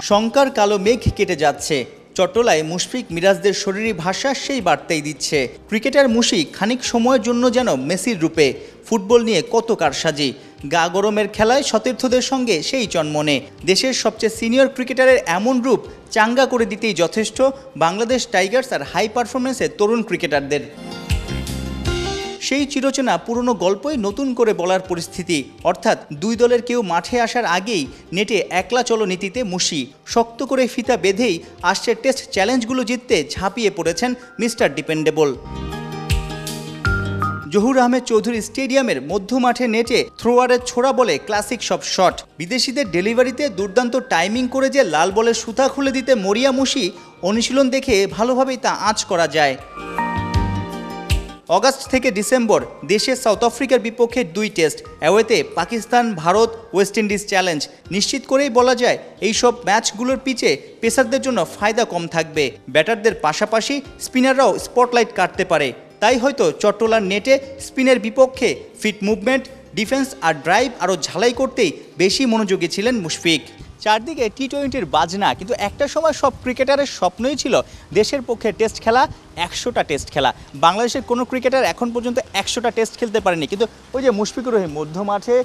শঙ্কার কালো মেঘ কেটে যাচ্ছে। চট্টলায় মুশফিক মিরাজদের শরীরী ভাষা সেই বার্তাই দিচ্ছে। ক্রিকেটার মুশফিক খানিক সময়ের জন্য যেন মেসির রূপে। ফুটবল নিয়ে কত কারসাজি, গা গরমের খেলায় সতীর্থদের সঙ্গে সেই চনমনে। দেশের সবচেয়ে সিনিয়র ক্রিকেটারের এমন রূপ চাঙ্গা করে দিতেই যথেষ্ট বাংলাদেশ টাইগার্স আর হাই পারফরমেন্সের তরুণ ক্রিকেটারদের। সেই চিরচেনা পুরনো গল্পই নতুন করে বলার পরিস্থিতি, অর্থাৎ দুই দলের কেউ মাঠে আসার আগেই নেটে একলা চলো নীতিতে মুশি শক্ত করে ফিতা বেঁধেই আসছে টেস্ট চ্যালেঞ্জগুলো জিততে ঝাঁপিয়ে পড়েছেন মিস্টার ডিপেন্ডেবল। জহুর আহমেদ চৌধুরী স্টেডিয়ামের মধ্য মাঠে নেটে থ্রোয়ারের ছোড়া বলে ক্লাসিক সব শট, বিদেশিদের ডেলিভারিতে দুর্দান্ত টাইমিং করে যে লাল বলের সুতা খুলে দিতে মরিয়া মুশি, অনুশীলন দেখে ভালোভাবেই তা আঁচ করা যায়। অগাস্ট থেকে ডিসেম্বর দেশে সাউথ আফ্রিকার বিপক্ষে 2 টেস্ট, অ্যাওয়েতে Pakistan, Bharat, West Indies challenge নিশ্চিত করেই বলা যায় এই সব ম্যাচগুলোর পিছে পেসারদের জন্য ফায়দা কম থাকবে। ব্যাটারদের পাশাপাশি স্পিনাররাও স্পটলাইট কাটতে পারে। তাই হয়তো চট্টলার নেটে স্পিনের বিপক্ষে ফিট মুভমেন্ট, ডিফেন্স আর ড্রাইভ আরও ঝালাই করতেই বেশি মনোযোগী ছিলেন মুশফিক। চারদিকে টি-20-র বাজনা, কিন্তু একটা সময় সব ক্রিকেটারের স্বপ্নই ছিল দেশের পক্ষে টেস্ট খেলা, 100টা টেস্ট খেলা। বাংলাদেশের কোনো ক্রিকেটার এখন পর্যন্ত 100টা টেস্ট খেলতে পারেনি, কিন্তু ওই যে মুশফিকুর রহিম মধ্য মাঠে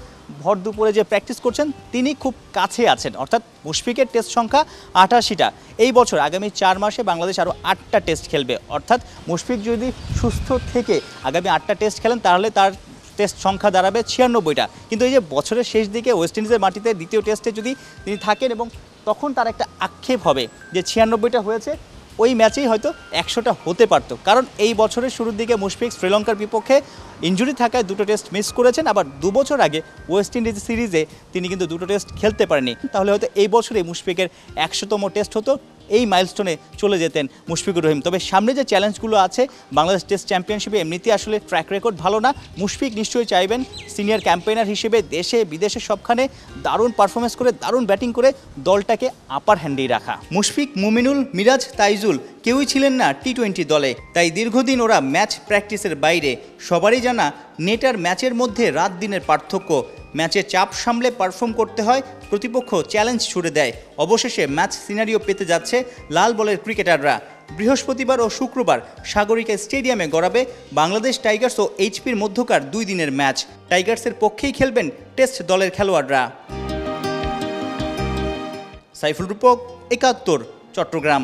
ভর দুপুরে যে প্র্যাকটিস করছেন তিনি খুব কাছে আছেন, অর্থাৎ মুশফিকের টেস্ট সংখ্যা 88টা। এই বছর আগামী 4 মাসে বাংলাদেশ আরও 8টা টেস্ট খেলবে, অর্থাৎ মুশফিক যদি সুস্থ থেকে আগামী 8টা টেস্ট খেলেন তাহলে তার টেস্ট সংখ্যা দাঁড়াবে 96টা। কিন্তু এই যে বছরের শেষ দিকে ওয়েস্ট ইন্ডিজের মাটিতে দ্বিতীয় টেস্টে যদি তিনি থাকেন এবং তখন তার একটা আক্ষেপ হবে যে 96টা হয়েছে, ওই ম্যাচেই হয়তো 100টা হতে পারত। কারণ এই বছরের শুরুর দিকে মুশফিক শ্রীলঙ্কার বিপক্ষে ইনজুরি থাকায় 2টো টেস্ট মিস করেছেন, আবার 2 বছর আগে ওয়েস্ট ইন্ডিজ সিরিজে তিনি কিন্তু 2টো টেস্ট খেলতে পারেনি। তাহলে হয়তো এই বছরে মুশফিকের 100তম টেস্ট হতো, এই মাইলস্টোনে চলে যেতেন মুশফিকুর রহিম। তবে সামনে যে চ্যালেঞ্জগুলো আছে, বাংলাদেশ টেস্ট চ্যাম্পিয়নশিপে এমনিতেই আসলে ট্র্যাক রেকর্ড ভালো না। মুশফিক নিশ্চয়ই চাইবেন সিনিয়র ক্যাম্পেইনার হিসেবে দেশে বিদেশে সবখানে দারুণ পারফরমেন্স করে, দারুণ ব্যাটিং করে দলটাকে আপার হ্যান্ডেই রাখা। মুশফিক, মুমিনুল, মিরাজ, তাইজুল কেউই ছিলেন না টি-20 দলে, তাই দীর্ঘদিন ওরা ম্যাচ প্র্যাকটিসের বাইরে। সবারই জানা নেট আর ম্যাচের মধ্যে রাত দিনের পার্থক্য। ম্যাচে চাপ সামলে পারফর্ম করতে হয়, প্রতিপক্ষ চ্যালেঞ্জ ছুড়ে দেয়। অবশেষে ম্যাচ সিনারিও পেতে যাচ্ছে লাল বলের ক্রিকেটাররা। বৃহস্পতিবার ও শুক্রবার সাগরিকা স্টেডিয়ামে গড়াবে বাংলাদেশ টাইগার্স ও এইচপির মধ্যকার 2 দিনের ম্যাচ। টাইগার্সের পক্ষেই খেলবেন টেস্ট দলের খেলোয়াড়রা। সাইফুল রূপক, 71, চট্টগ্রাম।